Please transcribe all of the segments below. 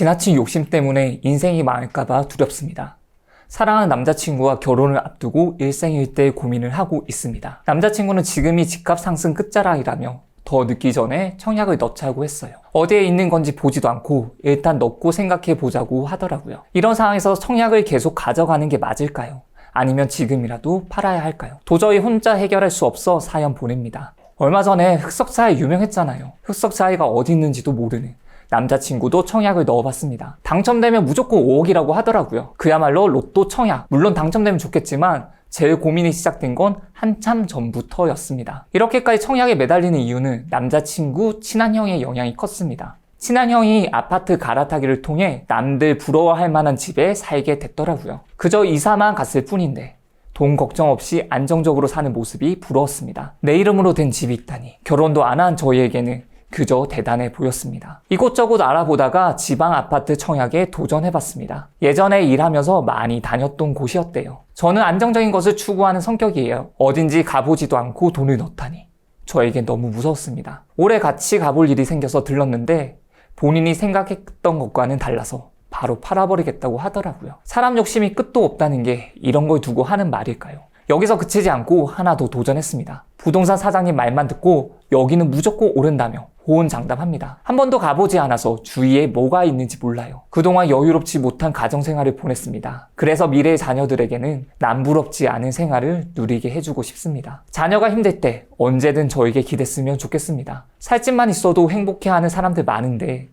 지나친 욕심 때문에 인생이 망할까봐 두렵습니다. 사랑하는 남자친구와 결혼을 앞두고 일생일대 고민을 하고 있습니다. 남자친구는 지금이 집값 상승 끝자락이라며 더 늦기 전에 청약을 넣자고 했어요. 어디에 있는 건지 보지도 않고 일단 넣고 생각해 보자고 하더라고요. 이런 상황에서 청약을 계속 가져가는 게 맞을까요? 아니면 지금이라도 팔아야 할까요? 도저히 혼자 해결할 수 없어 사연 보냅니다. 얼마 전에 흑석사에 유명했잖아요. 흑석사이가 어디 있는지도 모르는 남자친구도 청약을 넣어봤습니다. 당첨되면 무조건 5억이라고 하더라고요. 그야말로 로또 청약. 물론 당첨되면 좋겠지만 제일 고민이 시작된 건 한참 전부터였습니다. 이렇게까지 청약에 매달리는 이유는 남자친구 친한 형의 영향이 컸습니다. 친한 형이 아파트 갈아타기를 통해 남들 부러워할 만한 집에 살게 됐더라고요. 그저 이사만 갔을 뿐인데 돈 걱정 없이 안정적으로 사는 모습이 부러웠습니다. 내 이름으로 된 집이 있다니. 결혼도 안 한 저희에게는 그저 대단해 보였습니다. 이곳저곳 알아보다가 지방 아파트 청약에 도전해봤습니다. 예전에 일하면서 많이 다녔던 곳이었대요. 저는 안정적인 것을 추구하는 성격이에요. 어딘지 가보지도 않고 돈을 넣다니. 저에겐 너무 무서웠습니다. 올해 같이 가볼 일이 생겨서 들렀는데 본인이 생각했던 것과는 달라서 바로 팔아버리겠다고 하더라고요. 사람 욕심이 끝도 없다는 게 이런 걸 두고 하는 말일까요? 여기서 그치지 않고 하나 더 도전했습니다. 부동산 사장님 말만 듣고 여기는 무조건 오른다며 호언장담합니다. 한 번도 가보지 않아서 주위에 뭐가 있는지 몰라요. 그동안 여유롭지 못한 가정생활을 보냈습니다. 그래서 미래의 자녀들에게는 남부럽지 않은 생활을 누리게 해주고 싶습니다. 자녀가 힘들 때 언제든 저에게 기댔으면 좋겠습니다. 살 집만 있어도 행복해하는 사람들 많은데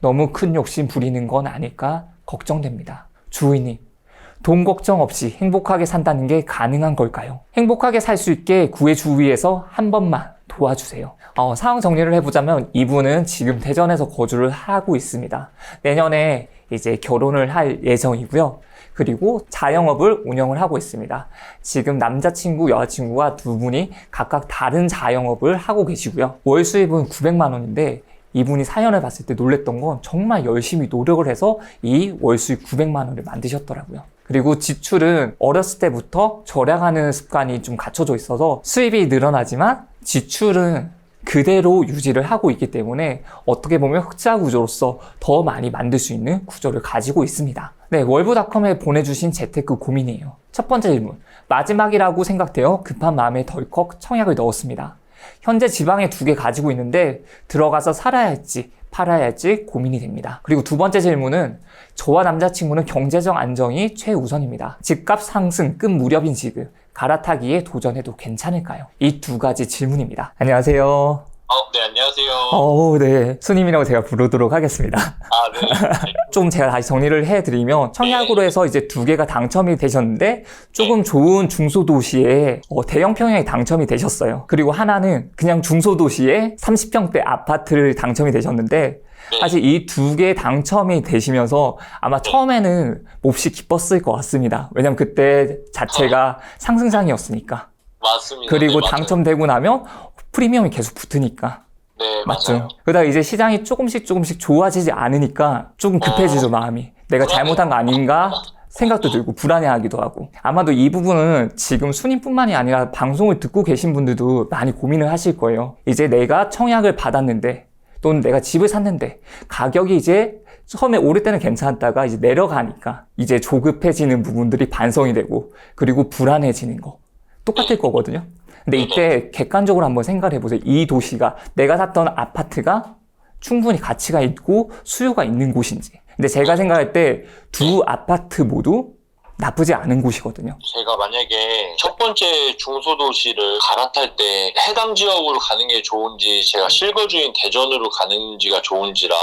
너무 큰 욕심 부리는 건 아닐까 걱정됩니다. 주인님, 돈 걱정 없이 행복하게 산다는 게 가능한 걸까요? 행복하게 살 수 있게 구해주위에서 한 번만 도와주세요. 상황 정리를 해보자면 이분은 지금 대전에서 거주를 하고 있습니다. 내년에 이제 결혼을 할 예정이고요. 그리고 자영업을 운영을 하고 있습니다. 지금 남자친구, 여자친구가 두 분이 각각 다른 자영업을 하고 계시고요. 월 수입은 900만 원인데 이분이 사연을 봤을 때 놀랬던 건 정말 열심히 노력을 해서 이 월 수입 900만 원을 만드셨더라고요. 그리고 지출은 어렸을 때부터 절약하는 습관이 좀 갖춰져 있어서 수입이 늘어나지만 지출은 그대로 유지를 하고 있기 때문에 어떻게 보면 흑자 구조로서 더 많이 만들 수 있는 구조를 가지고 있습니다. 네, 월브닷컴에 보내주신 재테크 고민이에요. 첫 번째 질문, 마지막이라고 생각되어 급한 마음에 덜컥 청약을 넣었습니다. 현재 지방에 2개 가지고 있는데 들어가서 살아야 할지 팔아야 할지 고민이 됩니다. 그리고 두 번째 질문은 저와 남자친구는 경제적 안정이 최우선입니다. 집값 상승 끝 무렵인 지금 갈아타기에 도전해도 괜찮을까요? 이 두 가지 질문입니다. 안녕하세요. 네, 안녕하세요. 네. 수님이라고 제가 부르도록 하겠습니다. 네. 좀 제가 다시 정리를 해드리면 청약으로 해서 이제 2개가 당첨이 되셨는데 조금 좋은 중소도시에 대형 평형이 당첨이 되셨어요. 그리고 하나는 그냥 중소도시에 30평대 아파트를 당첨이 되셨는데 사실 이 2개 당첨이 되시면서 아마 처음에는 몹시 기뻤을 것 같습니다. 왜냐면 그때 자체가 상승장이었으니까. 맞습니다. 그리고 네, 당첨되고 나면 프리미엄이 계속 붙으니까. 네, 맞죠? 맞아요. 그러다가 이제 시장이 조금씩 좋아지지 않으니까 조금 급해지죠, 마음이. 내가 잘못한 거 아닌가 생각도 들고 불안해하기도 하고. 아마도 이 부분은 지금 순임뿐만이 아니라 방송을 듣고 계신 분들도 많이 고민을 하실 거예요. 이제 내가 청약을 받았는데 또는 내가 집을 샀는데 가격이 이제 처음에 오를 때는 괜찮았다가 이제 내려가니까 이제 조급해지는 부분들이 반성이 되고 그리고 불안해지는 거 똑같을 거거든요. 근데 이때 객관적으로 한번 생각을 해보세요. 이 도시가 내가 샀던 아파트가 충분히 가치가 있고 수요가 있는 곳인지. 근데 제가 생각할 때 두 아파트 모두 나쁘지 않은 곳이거든요. 제가 만약에 첫 번째 중소도시를 갈아탈 때 해당 지역으로 가는 게 좋은지 제가 실거주인 대전으로 가는지가 좋은지랑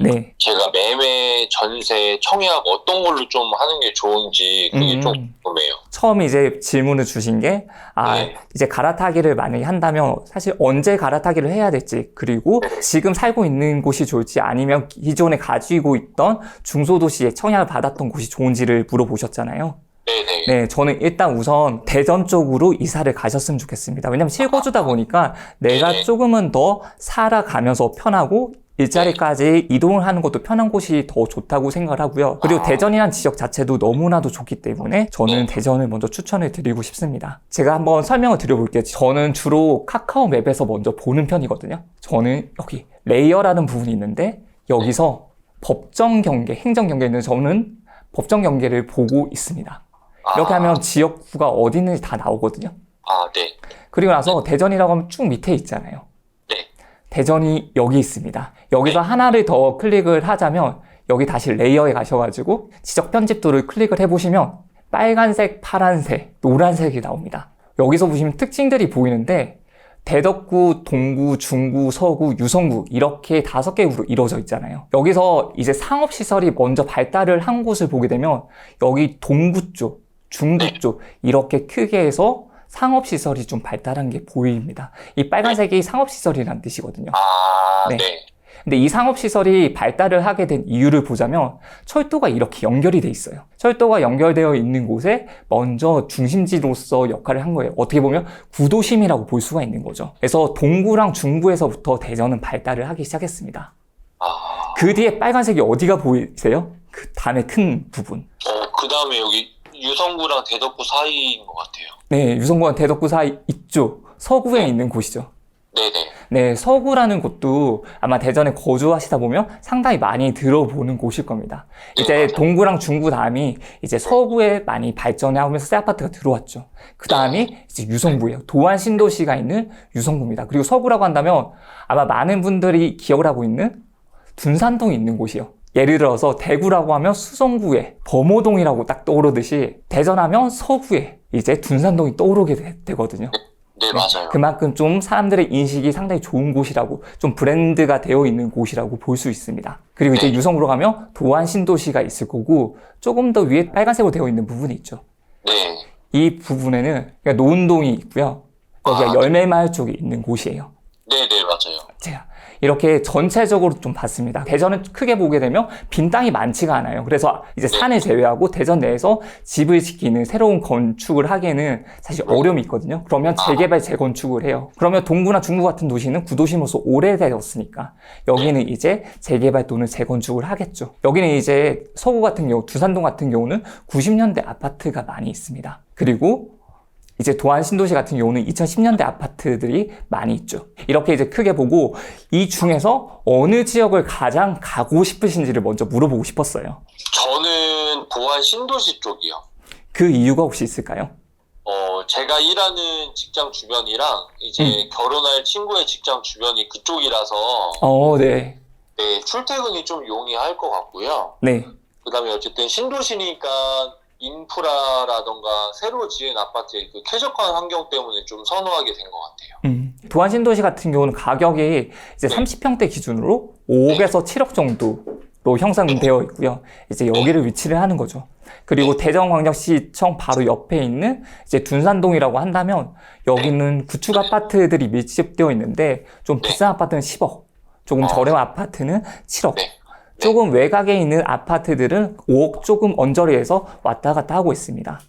네. 제가 매매, 전세, 청약 어떤 걸로 좀 하는 게 좋은지 그게 좀 궁금해요. 처음에 이제 질문을 주신 게 네. 이제 갈아타기를 만약에 한다면 사실 언제 갈아타기를 해야 될지 그리고 지금 살고 있는 곳이 좋을지 아니면 기존에 가지고 있던 중소도시에 청약을 받았던 곳이 좋은지를 물어보셨잖아요. 네네. 네, 저는 일단 우선 대전 쪽으로 이사를 가셨으면 좋겠습니다. 왜냐면 실거주다 보니까 내가 네네. 조금은 더 살아가면서 편하고 일자리까지 이동을 하는 것도 편한 곳이 더 좋다고 생각을 하고요. 그리고 대전이란 지역 자체도 너무나도 좋기 때문에 저는 대전을 먼저 추천을 드리고 싶습니다. 제가 한번 설명을 드려볼게요. 저는 주로 카카오 맵에서 먼저 보는 편이거든요. 저는 여기 레이어라는 부분이 있는데 여기서 법정 경계, 행정 경계는 저는 법정 경계를 보고 있습니다. 이렇게 하면 지역구가 어디 있는지 다 나오거든요. 네. 그리고 나서 대전이라고 하면 쭉 밑에 있잖아요. 네. 대전이 여기 있습니다. 여기서 하나를 더 클릭을 하자면 여기 다시 레이어에 가셔가지고 지적 편집도를 클릭을 해보시면 빨간색, 파란색, 노란색이 나옵니다. 여기서 보시면 특징들이 보이는데 대덕구, 동구, 중구, 서구, 유성구 이렇게 5개 구로 이루어져 있잖아요. 여기서 이제 상업시설이 먼저 발달을 한 곳을 보게 되면 여기 동구 쪽, 중구 쪽 이렇게 크게 해서 상업시설이 좀 발달한 게 보입니다. 이 빨간색이 상업시설이라는 뜻이거든요. 네. 근데 이 상업시설이 발달을 하게 된 이유를 보자면 철도가 이렇게 연결이 돼 있어요. 철도가 연결되어 있는 곳에 먼저 중심지로서 역할을 한 거예요. 어떻게 보면 구도심이라고 볼 수가 있는 거죠. 그래서 동구랑 중구에서부터 대전은 발달을 하기 시작했습니다. 그 뒤에 빨간색이 어디가 보이세요? 그 다음에 큰 부분. 그 다음에 여기 유성구랑 대덕구 사이인 것 같아요. 네, 유성구와 대덕구 사이 이쪽 서구에 있는 곳이죠. 네네. 네, 서구라는 곳도 아마 대전에 거주하시다 보면 상당히 많이 들어보는 곳일 겁니다. 이제 동구랑 중구 다음이 이제 서구에 많이 발전하면서 새 아파트가 들어왔죠. 그 다음이 이제 유성구예요. 도안 신도시가 있는 유성구입니다. 그리고 서구라고 한다면 아마 많은 분들이 기억을 하고 있는 둔산동이 있는 곳이에요. 예를 들어서 대구라고 하면 수성구에 범호동이라고 딱 떠오르듯이 대전하면 서구에 이제 둔산동이 떠오르게 되거든요. 네, 맞아요. 그만큼 좀 사람들의 인식이 상당히 좋은 곳이라고, 좀 브랜드가 되어 있는 곳이라고 볼 수 있습니다. 그리고 이제 유성구로 가면 도안 신도시가 있을 거고 조금 더 위에 빨간색으로 되어 있는 부분이 있죠. 네. 이 부분에는 노은동이 있고요. 여기가 열매마을 쪽에 있는 곳이에요. 네네, 맞아요. 제가 이렇게 전체적으로 좀 봤습니다. 대전은 크게 보게 되면 빈 땅이 많지가 않아요. 그래서 이제 산을 제외하고 대전 내에서 집을 짓기는 새로운 건축을 하기에는 사실 어려움이 있거든요. 그러면 재개발, 재건축을 해요. 그러면 동구나 중구 같은 도시는 구도심으로서 오래되었으니까 여기는 이제 재개발 또는 재건축을 하겠죠. 여기는 이제 서구 같은 경우, 두산동 같은 경우는 90년대 아파트가 많이 있습니다. 그리고 이제 도안 신도시 같은 경우는 2010년대 아파트들이 많이 있죠. 이렇게 이제 크게 보고 이 중에서 어느 지역을 가장 가고 싶으신지를 먼저 물어보고 싶었어요. 저는 도안 신도시 쪽이요. 그 이유가 혹시 있을까요? 제가 일하는 직장 주변이랑 이제 결혼할 친구의 직장 주변이 그쪽이라서 네. 네, 출퇴근이 좀 용이할 것 같고요. 네. 그 다음에 어쨌든 신도시니까 인프라라던가 새로 지은 아파트의 그 쾌적한 환경 때문에 좀 선호하게 된 것 같아요. 도안 신도시 같은 경우는 가격이 이제 30평대 기준으로 5억에서 7억 정도로 형성되어 있고요. 이제 여기를 위치를 하는 거죠. 그리고 대전광역시청 바로 옆에 있는 이제 둔산동이라고 한다면 여기는 구축 아파트들이 밀집되어 있는데 좀 비싼 아파트는 10억, 조금 저렴한 아파트는 7억. 조금 외곽에 있는 아파트들은 5억 조금 언저리에서 왔다 갔다 하고 있습니다.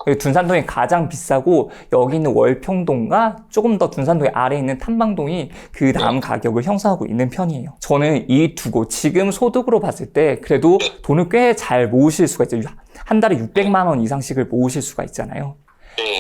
네. 둔산동이 가장 비싸고 여기 있는 월평동과 조금 더 둔산동의 아래에 있는 탐방동이 그 다음 가격을 형성하고 있는 편이에요. 저는 이 두 곳 지금 소득으로 봤을 때 그래도 돈을 꽤 잘 모으실 수가 있죠. 한 달에 600만 원 이상씩을 모으실 수가 있잖아요.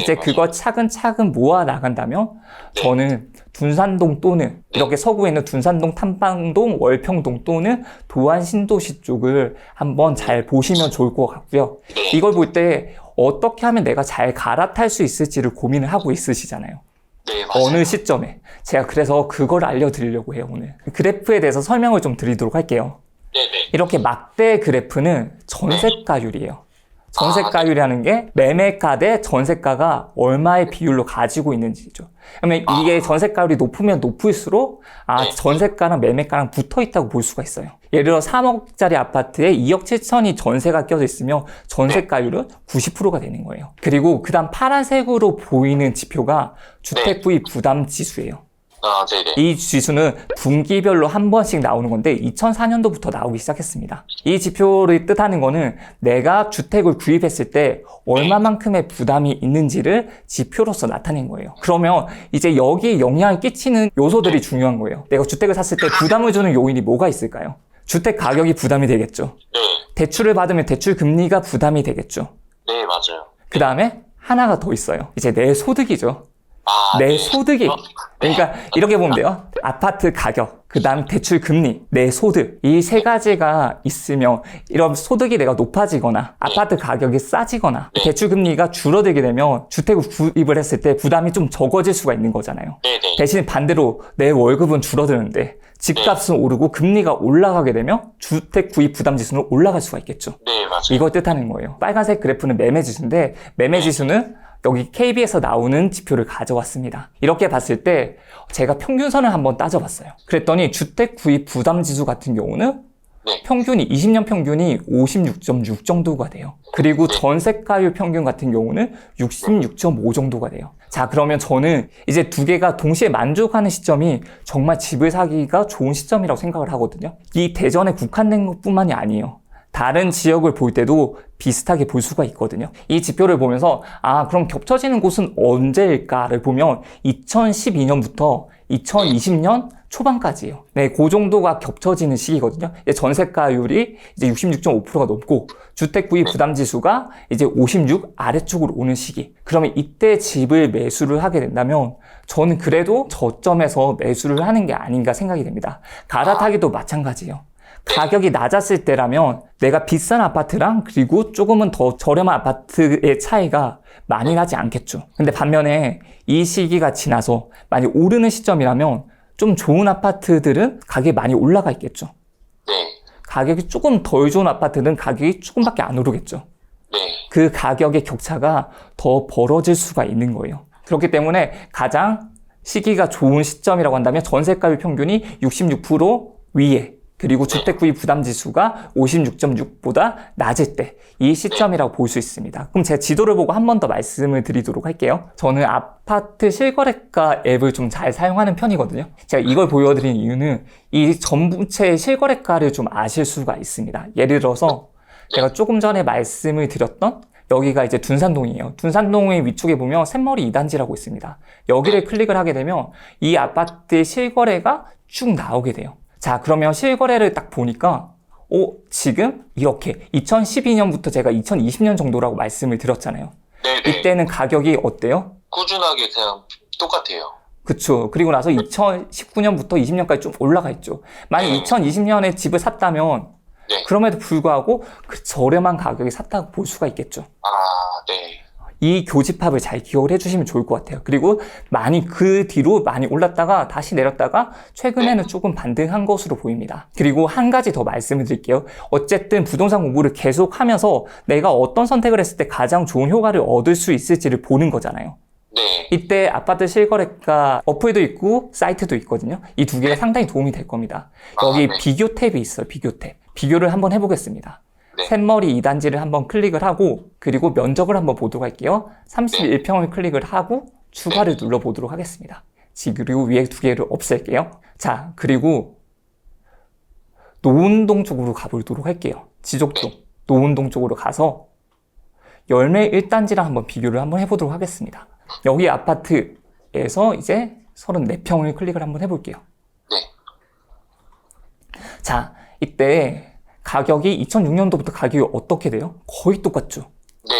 이제 그거 차근차근 모아 나간다면 저는 둔산동 또는 이렇게 서구에 있는 둔산동, 탐방동, 월평동 또는 도안 신도시 쪽을 한번 잘 보시면 좋을 것 같고요. 이걸 볼 때 어떻게 하면 내가 잘 갈아탈 수 있을지를 고민을 하고 있으시잖아요. 네, 맞아요. 어느 시점에. 제가 그래서 그걸 알려드리려고 해요, 오늘. 그래프에 대해서 설명을 좀 드리도록 할게요. 네네. 이렇게 막대 그래프는 전세가율이에요. 전세가율이라는 게 매매가 대 전세가가 얼마의 비율로 가지고 있는지죠. 그러면 이게 전세가율이 높으면 높을수록 전세가랑 매매가랑 붙어 있다고 볼 수가 있어요. 예를 들어 3억짜리 아파트에 2억 7천이 전세가 껴져 있으면 전세가율은 90%가 되는 거예요. 그리고 그 다음 파란색으로 보이는 지표가 주택 구입 부담 지수예요. 네네. 이 지수는 분기별로 한 번씩 나오는 건데 2004년도부터 나오기 시작했습니다. 이 지표를 뜻하는 거는 내가 주택을 구입했을 때 얼마만큼의 부담이 있는지를 지표로서 나타낸 거예요. 그러면 이제 여기에 영향을 끼치는 요소들이 중요한 거예요. 내가 주택을 샀을 때 부담을 주는 요인이 뭐가 있을까요? 주택 가격이 부담이 되겠죠. 네. 대출을 받으면 대출 금리가 부담이 되겠죠. 네, 맞아요. 그 다음에 하나가 더 있어요. 이제 내 소득이죠. 아, 내 네. 소득이, 그러니까 이렇게 보면 돼요. 아파트 가격, 그 다음 대출 금리, 내 소득, 이 세 가지가 있으면 이런 소득이 내가 높아지거나 아파트 가격이 싸지거나 네. 대출 금리가 줄어들게 되면 주택을 구입을 했을 때 부담이 좀 적어질 수가 있는 거잖아요. 네네. 대신 반대로 내 월급은 줄어드는데 집값은 오르고 금리가 올라가게 되면 주택 구입 부담 지수는 올라갈 수가 있겠죠. 네, 맞아요. 이걸 뜻하는 거예요. 빨간색 그래프는 매매 지수인데 매매 지수는 여기 KB에서 나오는 지표를 가져왔습니다. 이렇게 봤을 때 제가 평균선을 한번 따져봤어요. 그랬더니 주택 구입 부담 지수 같은 경우는 네. 평균이 20년 평균이 56.6 정도가 돼요. 그리고 전세가율 평균 같은 경우는 66.5 정도가 돼요. 자, 그러면 저는 이제 두 개가 동시에 만족하는 시점이 정말 집을 사기가 좋은 시점이라고 생각을 하거든요. 이 대전에 국한된 것뿐만이 아니에요. 다른 지역을 볼 때도 비슷하게 볼 수가 있거든요. 이 지표를 보면서 그럼 겹쳐지는 곳은 언제일까를 보면 2012년부터 2020년 초반까지예요. 네, 그 정도가 겹쳐지는 시기거든요. 전세가율이 이제 66.5%가 넘고 주택 구입 부담 지수가 이제 56 아래쪽으로 오는 시기. 그러면 이때 집을 매수를 하게 된다면 저는 그래도 저점에서 매수를 하는 게 아닌가 생각이 됩니다. 갈아타기도 마찬가지예요. 가격이 낮았을 때라면 내가 비싼 아파트랑 그리고 조금은 더 저렴한 아파트의 차이가 많이 나지 않겠죠. 근데 반면에 이 시기가 지나서 많이 오르는 시점이라면 좀 좋은 아파트들은 가격이 많이 올라가 있겠죠. 네. 가격이 조금 덜 좋은 아파트는 가격이 조금밖에 안 오르겠죠. 네. 그 가격의 격차가 더 벌어질 수가 있는 거예요. 그렇기 때문에 가장 시기가 좋은 시점이라고 한다면 전세가율 평균이 66% 위에 그리고 주택 구입 부담 지수가 56.6보다 낮을 때 이 시점이라고 볼 수 있습니다. 그럼 제 지도를 보고 한 번 더 말씀을 드리도록 할게요. 저는 아파트 실거래가 앱을 좀 잘 사용하는 편이거든요. 제가 이걸 보여드리는 이유는 이 전부채의 실거래가를 좀 아실 수가 있습니다. 예를 들어서 제가 조금 전에 말씀을 드렸던 여기가 이제 둔산동이에요. 둔산동의 위쪽에 보면 샘머리 2단지라고 있습니다. 여기를 클릭을 하게 되면 이 아파트의 실거래가 쭉 나오게 돼요. 자, 그러면 실거래를 딱 보니까 지금 이렇게 2012년부터 제가 2020년 정도라고 말씀을 드렸잖아요. 네네. 이때는 가격이 어때요? 꾸준하게 그냥 똑같아요. 그쵸. 그리고 나서 2019년부터 20년까지 좀 올라가 있죠. 만약 2020년에 집을 샀다면 네. 그럼에도 불구하고 그 저렴한 가격에 샀다고 볼 수가 있겠죠. 아, 네. 이 교집합을 잘 기억을 해주시면 좋을 것 같아요. 그리고 그 뒤로 많이 올랐다가 다시 내렸다가 최근에는 조금 반등한 것으로 보입니다. 그리고 한 가지 더 말씀을 드릴게요. 어쨌든 부동산 공부를 계속 하면서 내가 어떤 선택을 했을 때 가장 좋은 효과를 얻을 수 있을지를 보는 거잖아요. 네. 이때 아파트 실거래가 어플도 있고 사이트도 있거든요. 이 두 개가 상당히 도움이 될 겁니다. 여기 네. 비교 탭이 있어요. 비교 탭. 비교를 한번 해보겠습니다. 네. 샘머리 2단지를 한번 클릭을 하고 그리고 면적을 한번 보도록 할게요. 31평을 클릭을 하고 추가를 눌러보도록 하겠습니다. 그리고 위에 두 개를 없앨게요. 자, 그리고 노은동 쪽으로 가보도록 할게요. 지족동, 노은동 쪽으로 가서 열매 1단지랑 한번 비교를 한번 해보도록 하겠습니다. 여기 아파트에서 이제 34평을 클릭을 한번 해볼게요. 네. 자, 이때 가격이 2006년도부터 가격이 어떻게 돼요? 거의 똑같죠. 네.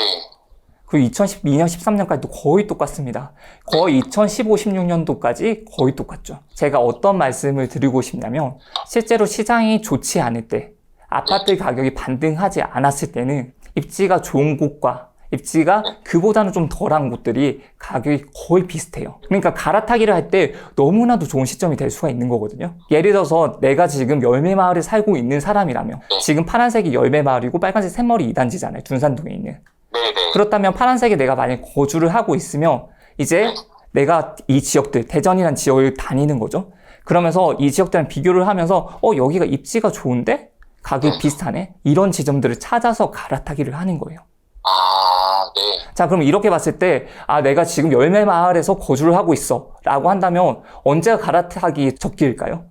그리고 2012년, 13년까지도 거의 똑같습니다. 거의 2015, 16년도까지 거의 똑같죠. 제가 어떤 말씀을 드리고 싶냐면 실제로 시장이 좋지 않을 때 아파트 가격이 반등하지 않았을 때는 입지가 좋은 곳과 입지가 그보다는 좀 덜한 곳들이 가격이 거의 비슷해요. 그러니까 갈아타기를 할 때 너무나도 좋은 시점이 될 수가 있는 거거든요. 예를 들어서 내가 지금 열매마을에 살고 있는 사람이라면 지금 파란색이 열매마을이고 빨간색 샘머리 2단지잖아요. 둔산동에 있는. 네네. 그렇다면 파란색에 내가 만약 거주를 하고 있으면 이제 내가 이 지역들, 대전이라는 지역을 다니는 거죠. 그러면서 이 지역들이랑 비교를 하면서 여기가 입지가 좋은데 가격이 비슷하네? 이런 지점들을 찾아서 갈아타기를 하는 거예요. 아, 네. 자, 그럼 이렇게 봤을 때 내가 지금 열매마을에서 거주를 하고 있어 라고 한다면 언제가 갈아타기 적기일까요?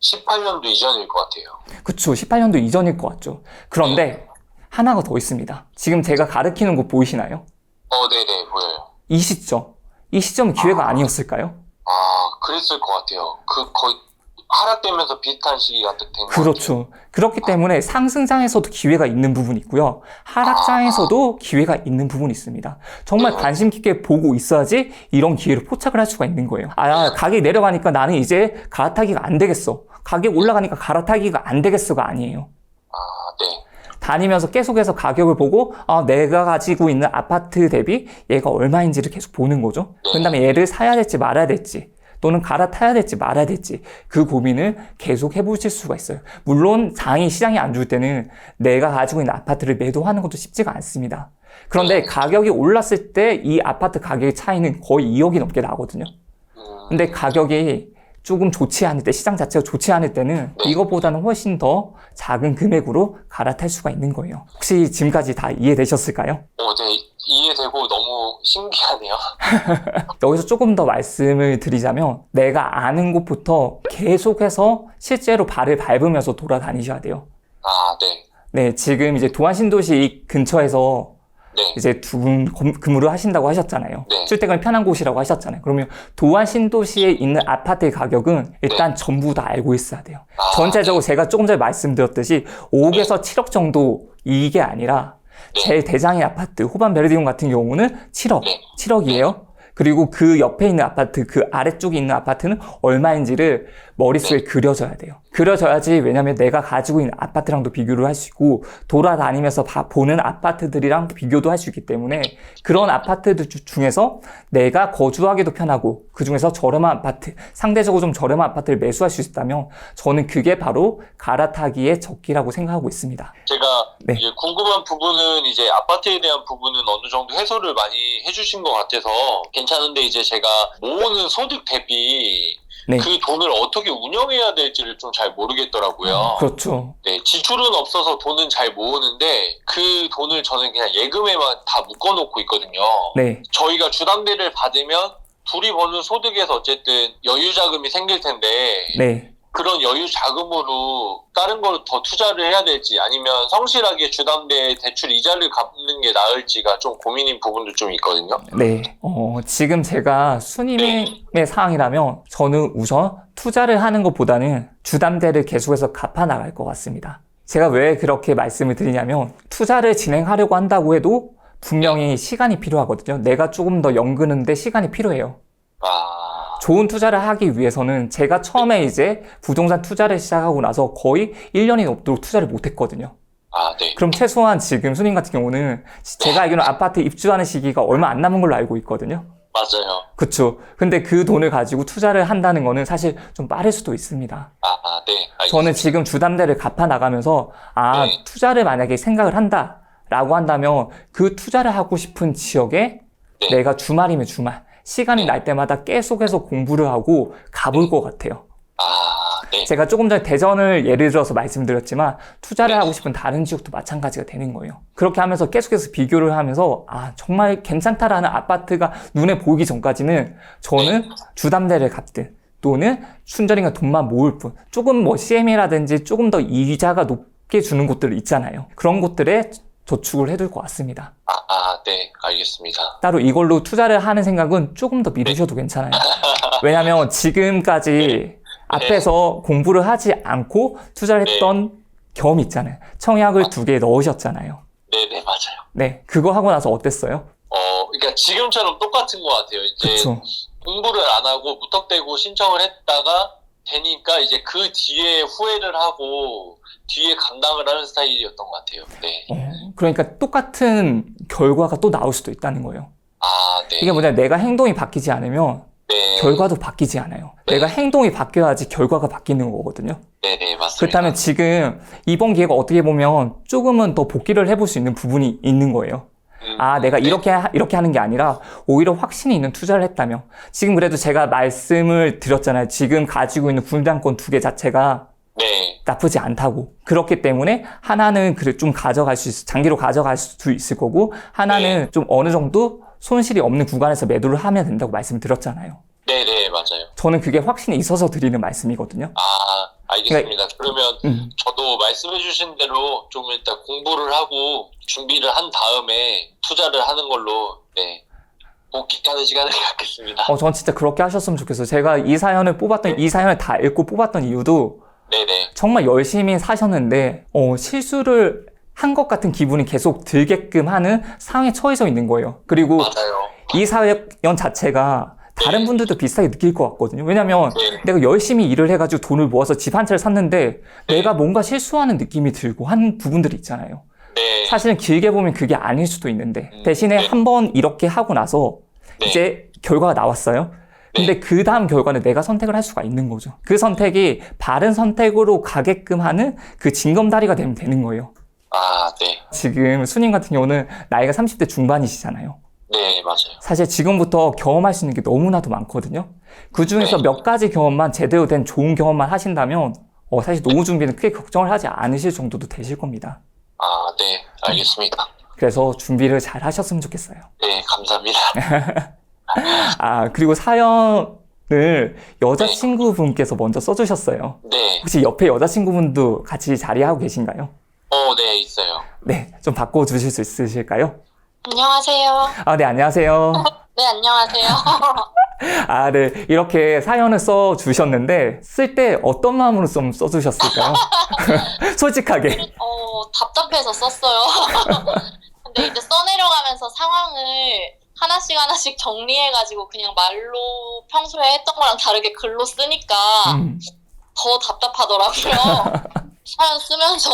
18년도 이전일 것 같아요. 그쵸, 18년도 이전일 것 같죠. 그런데 하나가 더 있습니다. 지금 제가 가리키는 곳 보이시나요? 네네, 보여요. 이 시점은 기회가 아니었을까요? 그랬을 것 같아요. 거의 하락되면서 비슷한 시기가 된 것 같아요. 그렇죠. 그렇기 때문에 상승장에서도 기회가 있는 부분이 있고요. 하락장에서도 기회가 있는 부분이 있습니다. 정말 관심 깊게 보고 있어야지 이런 기회를 포착을 할 수가 있는 거예요. 아, 가격이 내려가니까 나는 이제 갈아타기가 안 되겠어. 가격 올라가니까 갈아타기가 안 되겠어가 아니에요. 네. 다니면서 계속해서 가격을 보고 내가 가지고 있는 아파트 대비 얘가 얼마인지를 계속 보는 거죠. 그 다음에 얘를 사야 될지 말아야 될지 또는 갈아타야 될지 말아야 될지 그 고민을 계속 해보실 수가 있어요. 물론 시장이 안 좋을 때는 내가 가지고 있는 아파트를 매도하는 것도 쉽지가 않습니다. 그런데 가격이 올랐을 때 이 아파트 가격의 차이는 거의 2억이 넘게 나거든요. 근데 가격이 조금 좋지 않을 때, 시장 자체가 좋지 않을 때는 이것보다는 훨씬 더 작은 금액으로 갈아탈 수가 있는 거예요. 혹시 지금까지 다 이해되셨을까요? 네. 이해되고 너무 신기하네요. 여기서 조금 더 말씀을 드리자면 내가 아는 곳부터 계속해서 실제로 발을 밟으면서 돌아다니셔야 돼요. 네. 네, 지금 이제 도안신도시 근처에서 네. 이제 두 분 근무를 하신다고 하셨잖아요. 네. 출퇴근이 편한 곳이라고 하셨잖아요. 그러면 도안신도시에 있는 아파트의 가격은 일단 전부 다 알고 있어야 돼요. 전체적으로 제가 조금 전에 말씀드렸듯이 5억에서 7억 정도 이게 아니라 제일 대장의 아파트 호반 베르디온 같은 경우는 7억, 7억이에요. 그리고 그 옆에 있는 아파트, 그 아래쪽에 있는 아파트는 얼마인지를 머릿속에 그려줘야 돼요. 그려줘야지, 왜냐면 내가 가지고 있는 아파트랑도 비교를 할 수 있고 돌아다니면서 보는 아파트들이랑 비교도 할 수 있기 때문에 그런 아파트들 중에서 내가 거주하기도 편하고 그 중에서 저렴한 아파트, 상대적으로 좀 저렴한 아파트를 매수할 수 있다면 저는 그게 바로 갈아타기의 적기라고 생각하고 있습니다. 제가 네. 이제 궁금한 부분은 이제 아파트에 대한 부분은 어느 정도 해소를 많이 해주신 것 같아서 괜찮은데 이제 제가 모으는 소득 대비 네. 그 돈을 어떻게 운영해야 될지를 좀 잘 모르겠더라고요. 그렇죠. 네, 지출은 없어서 돈은 잘 모으는데 그 돈을 저는 그냥 예금에만 다 묶어놓고 있거든요. 네. 저희가 주담대를 받으면 둘이 버는 소득에서 어쨌든 여유 자금이 생길 텐데 네. 그런 여유 자금으로 다른 걸 더 투자를 해야 될지 아니면 성실하게 주담대 대출 이자를 갚는 게 나을지가 좀 고민인 부분도 좀 있거든요. 네. 지금 제가 수님의 상황이라면 저는 우선 투자를 하는 것보다는 주담대를 계속해서 갚아 나갈 것 같습니다. 제가 왜 그렇게 말씀을 드리냐면 투자를 진행하려고 한다고 해도 분명히 시간이 필요하거든요. 내가 조금 더 연그는데 시간이 필요해요. 좋은 투자를 하기 위해서는 제가 처음에 이제 부동산 투자를 시작하고 나서 거의 1년이 넘도록 투자를 못 했거든요. 네. 그럼 최소한 지금 수님 같은 경우는 제가 알기로는 아파트 입주하는 시기가 얼마 안 남은 걸로 알고 있거든요. 맞아요. 그쵸. 근데 그 돈을 가지고 투자를 한다는 거는 사실 좀 빠를 수도 있습니다. 네. 알겠습니다. 저는 지금 주담대를 갚아 나가면서 네. 투자를 만약에 생각을 한다라고 한다면 그 투자를 하고 싶은 지역에 네. 내가 주말이면 주말 시간이 날 때마다 계속해서 공부를 하고 가볼 것 같아요. 네. 제가 조금 전에 대전을 예를 들어서 말씀드렸지만 투자를 하고 싶은 다른 지역도 마찬가지가 되는 거예요. 그렇게 하면서 계속해서 비교를 하면서 정말 괜찮다라는 아파트가 눈에 보이기 전까지는 저는 주담대를 갚든 또는 순전히가 돈만 모을 뿐 조금 CM이라든지 조금 더 이자가 높게 주는 곳들 있잖아요. 그런 곳들에 저축을 해둘 것 같습니다. 네. 알겠습니다. 따로 이걸로 투자를 하는 생각은 조금 더 미루셔도 괜찮아요. 왜냐하면 지금까지 앞에서 공부를 하지 않고 투자를 했던 경험이 있잖아요. 청약을 2개 넣으셨잖아요. 네네, 맞아요. 네, 그거 하고 나서 어땠어요? 그러니까 지금처럼 똑같은 것 같아요. 이제 그쵸. 공부를 안 하고 무턱대고 신청을 했다가 되니까 이제 그 뒤에 후회를 하고 뒤에 감당을 하는 스타일이었던 것 같아요. 네. 그러니까 똑같은 결과가 또 나올 수도 있다는 거예요. 네. 이게 뭐냐면 내가 행동이 바뀌지 않으면 네. 결과도 바뀌지 않아요. 내가 행동이 바뀌어야지 결과가 바뀌는 거거든요. 네네, 맞습니다. 그렇다면 지금 이번 기회가 어떻게 보면 조금은 더 복귀를 해볼 수 있는 부분이 있는 거예요. 내가 이렇게 하는 게 아니라 오히려 확신이 있는 투자를 했다며. 지금 그래도 제가 말씀을 드렸잖아요. 지금 가지고 있는 분당권 2개 자체가 네. 나쁘지 않다고. 그렇기 때문에 하나는 좀 장기로 가져갈 수 있을 거고 하나는 좀 어느 정도 손실이 없는 구간에서 매도를 하면 된다고 말씀드렸잖아요. 네네, 맞아요. 저는 그게 확신이 있어서 드리는 말씀이거든요. 알겠습니다. 그러면 저도 말씀해주신 대로 좀 일단 공부를 하고 준비를 한 다음에 투자를 하는 걸로, 네. 복귀하는 시간을 갖겠습니다. 전 진짜 그렇게 하셨으면 좋겠어요. 제가 이 사연을 다 읽고 뽑았던 이유도 네네. 정말 열심히 사셨는데, 실수를 한 것 같은 기분이 계속 들게끔 하는 상황에 처해져 있는 거예요. 그리고 맞아요. 이 사연 자체가 다른 분들도 비슷하게 느낄 것 같거든요. 왜냐면 네. 내가 열심히 일을 해가지고 돈을 모아서 집 한 채를 샀는데 내가 뭔가 실수하는 느낌이 들고 한 부분들이 있잖아요. 네. 사실은 길게 보면 그게 아닐 수도 있는데 대신에 네. 한번 이렇게 하고 나서 네. 이제 결과가 나왔어요. 근데 그 다음 결과는 내가 선택을 할 수가 있는 거죠. 그 선택이 바른 선택으로 가게끔 하는 그 징검다리가 되면 되는 거예요. 아, 네. 지금 수님 같은 경우는 나이가 30대 중반이시잖아요. 네, 맞아요. 사실 지금부터 경험할 수 있는 게 너무나도 많거든요. 그 중에서 네. 몇 가지 경험만 제대로 된 좋은 경험만 하신다면 사실 노후 준비는 크게 걱정을 하지 않으실 정도도 되실 겁니다. 아, 네. 알겠습니다. 그래서 준비를 잘 하셨으면 좋겠어요. 네, 감사합니다. 그리고 사연을 여자친구분께서 먼저 써주셨어요. 네. 혹시 옆에 여자친구분도 같이 자리하고 계신가요? 네, 있어요. 네, 좀 바꿔주실 수 있으실까요? 안녕하세요. 네, 안녕하세요. 네, 안녕하세요. 네. 이렇게 사연을 써주셨는데, 쓸 때 어떤 마음으로 좀 써주셨을까요? 솔직하게. 답답해서 썼어요. 근데 이제 써내려가면서 상황을 하나씩 정리해가지고 그냥 말로 평소에 했던 거랑 다르게 글로 쓰니까 더 답답하더라고요. 사연 쓰면서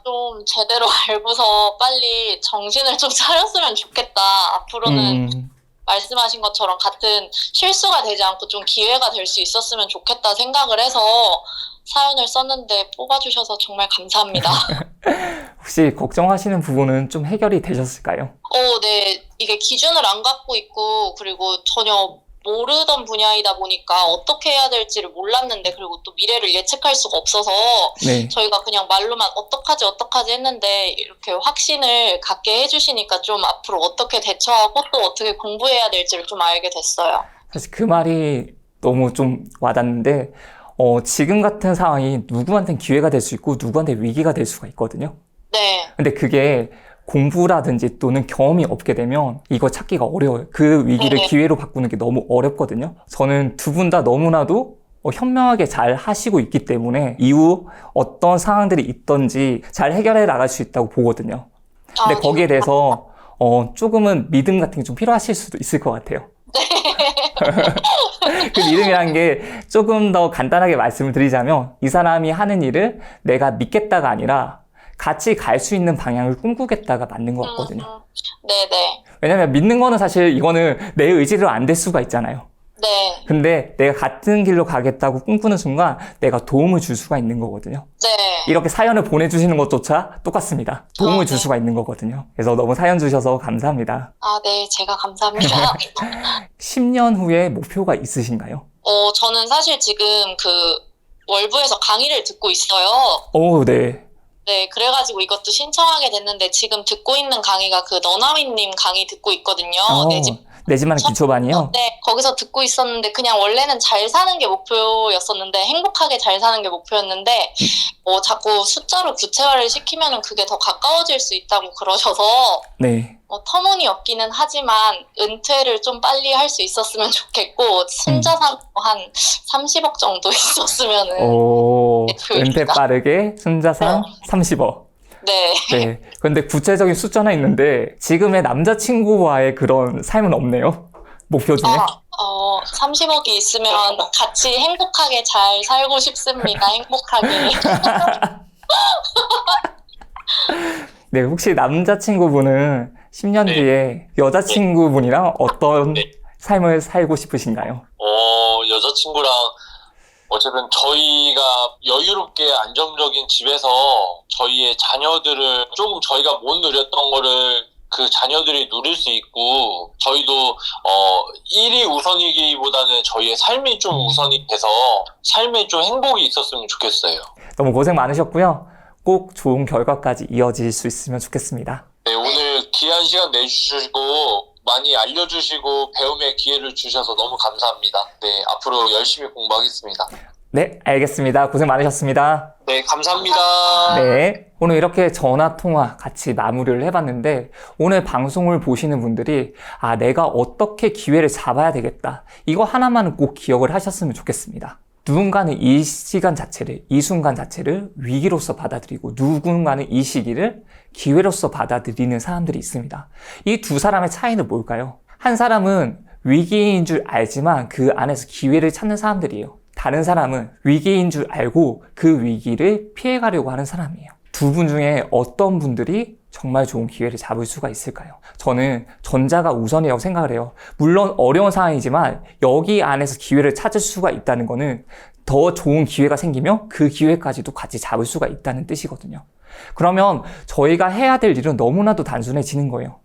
좀 제대로 알고서 빨리 정신을 좀 차렸으면 좋겠다. 앞으로는 말씀하신 것처럼 같은 실수가 되지 않고 좀 기회가 될 수 있었으면 좋겠다 생각을 해서 사연을 썼는데 뽑아주셔서 정말 감사합니다. 혹시 걱정하시는 부분은 좀 해결이 되셨을까요? 네. 이게 기준을 안 갖고 있고 그리고 전혀 모르던 분야이다 보니까 어떻게 해야 될지를 몰랐는데 그리고 또 미래를 예측할 수가 없어서 네. 저희가 그냥 말로만 어떡하지 했는데 이렇게 확신을 갖게 해주시니까 좀 앞으로 어떻게 대처하고 또 어떻게 공부해야 될지를 좀 알게 됐어요. 사실 그 말이 너무 좀 와닿는데, 지금 같은 상황이 누구한테는 기회가 될 수 있고 누구한테 위기가 될 수가 있거든요. 네. 근데 그게 공부라든지 또는 경험이 없게 되면 이거 찾기가 어려워요. 그 위기를 네네. 기회로 바꾸는 게 너무 어렵거든요. 저는 두 분 다 너무나도 현명하게 잘 하시고 있기 때문에 이후 어떤 상황들이 있던지 잘 해결해 나갈 수 있다고 보거든요. 근데 네. 거기에 대해서 조금은 믿음 같은 게 좀 필요하실 수도 있을 것 같아요. 그 믿음이라는 게 조금 더 간단하게 말씀을 드리자면 이 사람이 하는 일을 내가 믿겠다가 아니라 같이 갈 수 있는 방향을 꿈꾸겠다가 맞는 것 같거든요. 네네. 왜냐면 믿는 거는 사실 이거는 내 의지로 안 될 수가 있잖아요. 네. 근데 내가 같은 길로 가겠다고 꿈꾸는 순간 내가 도움을 줄 수가 있는 거거든요. 네. 이렇게 사연을 보내주시는 것조차 똑같습니다. 도움을 줄 네. 수가 있는 거거든요. 그래서 너무 사연 주셔서 감사합니다. 네. 제가 감사합니다. 10년 후에 목표가 있으신가요? 저는 사실 지금 월부에서 강의를 듣고 있어요. 네. 네, 그래가지고 이것도 신청하게 됐는데 지금 듣고 있는 강의가 너나미님 강의 듣고 있거든요. 내 집만의 기초반이요? 네, 거기서 듣고 있었는데 그냥 원래는 잘 사는 게 목표였었는데 행복하게 잘 사는 게 목표였는데 자꾸 숫자로 구체화를 시키면은 그게 더 가까워질 수 있다고 그러셔서 네. 터무니없기는 하지만 은퇴를 좀 빨리 할 수 있었으면 좋겠고 순자산 한 30억 정도 있었으면은 은퇴 빠르게 순자산 30억. 네. 네. 근데 구체적인 숫자는 있는데 지금의 남자친구와의 그런 삶은 없네요. 목표 중에. 30억이 있으면 같이 행복하게 잘 살고 싶습니다. 행복하게. 네, 혹시 남자친구분은 10년 뒤에 여자친구분이랑 어떤 삶을 살고 싶으신가요? 여자친구랑 어쨌든 저희가 여유롭게 안정적인 집에서 저희의 자녀들을 조금 저희가 못 누렸던 거를 그 자녀들이 누릴 수 있고 저희도 일이 우선이기보다는 저희의 삶이 좀 우선이 돼서 삶에 좀 행복이 있었으면 좋겠어요. 너무 고생 많으셨고요. 꼭 좋은 결과까지 이어질 수 있으면 좋겠습니다. 네, 오늘 귀한 시간 내주시고 많이 알려주시고 배움의 기회를 주셔서 너무 감사합니다. 네, 앞으로 열심히 공부하겠습니다. 네, 알겠습니다. 고생 많으셨습니다. 네, 감사합니다. 네. 오늘 이렇게 전화통화 같이 마무리를 해봤는데, 오늘 방송을 보시는 분들이, 내가 어떻게 기회를 잡아야 되겠다. 이거 하나만은 꼭 기억을 하셨으면 좋겠습니다. 누군가는 이 시간 자체를, 이 순간 자체를 위기로서 받아들이고, 누군가는 이 시기를 기회로서 받아들이는 사람들이 있습니다. 이 두 사람의 차이는 뭘까요? 한 사람은 위기인 줄 알지만 그 안에서 기회를 찾는 사람들이에요. 다른 사람은 위기인 줄 알고 그 위기를 피해가려고 하는 사람이에요. 두 분 중에 어떤 분들이 정말 좋은 기회를 잡을 수가 있을까요? 저는 전자가 우선이라고 생각을 해요. 물론 어려운 상황이지만 여기 안에서 기회를 찾을 수가 있다는 거는 더 좋은 기회가 생기면 그 기회까지도 같이 잡을 수가 있다는 뜻이거든요. 그러면 저희가 해야 될 일은 너무나도 단순해지는 거예요.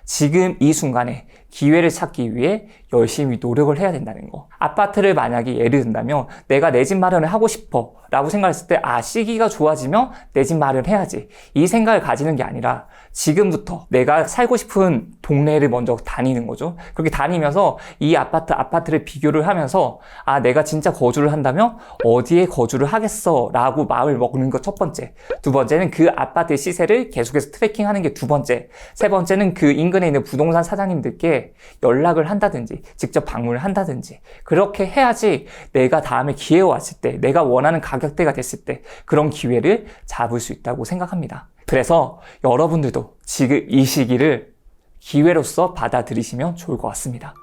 지금 이 순간에 기회를 찾기 위해 열심히 노력을 해야 된다는 거. 아파트를 만약에 예를 든다면 내가 내 집 마련을 하고 싶어 라고 생각했을 때 시기가 좋아지면 내 집 마련해야지 이 생각을 가지는 게 아니라 지금부터 내가 살고 싶은 동네를 먼저 다니는 거죠. 그렇게 다니면서 이 아파트를 비교를 하면서 내가 진짜 거주를 한다면 어디에 거주를 하겠어 라고 마음을 먹는 거 첫 번째. 두 번째는 그 아파트의 시세를 계속해서 트래킹하는 게 두 번째. 세 번째는 그 인근에 있는 부동산 사장님들께 연락을 한다든지 직접 방문을 한다든지 그렇게 해야지 내가 다음에 기회가 왔을 때 내가 원하는 가격대가 됐을 때 그런 기회를 잡을 수 있다고 생각합니다. 그래서 여러분들도 지금 이 시기를 기회로서 받아들이시면 좋을 것 같습니다.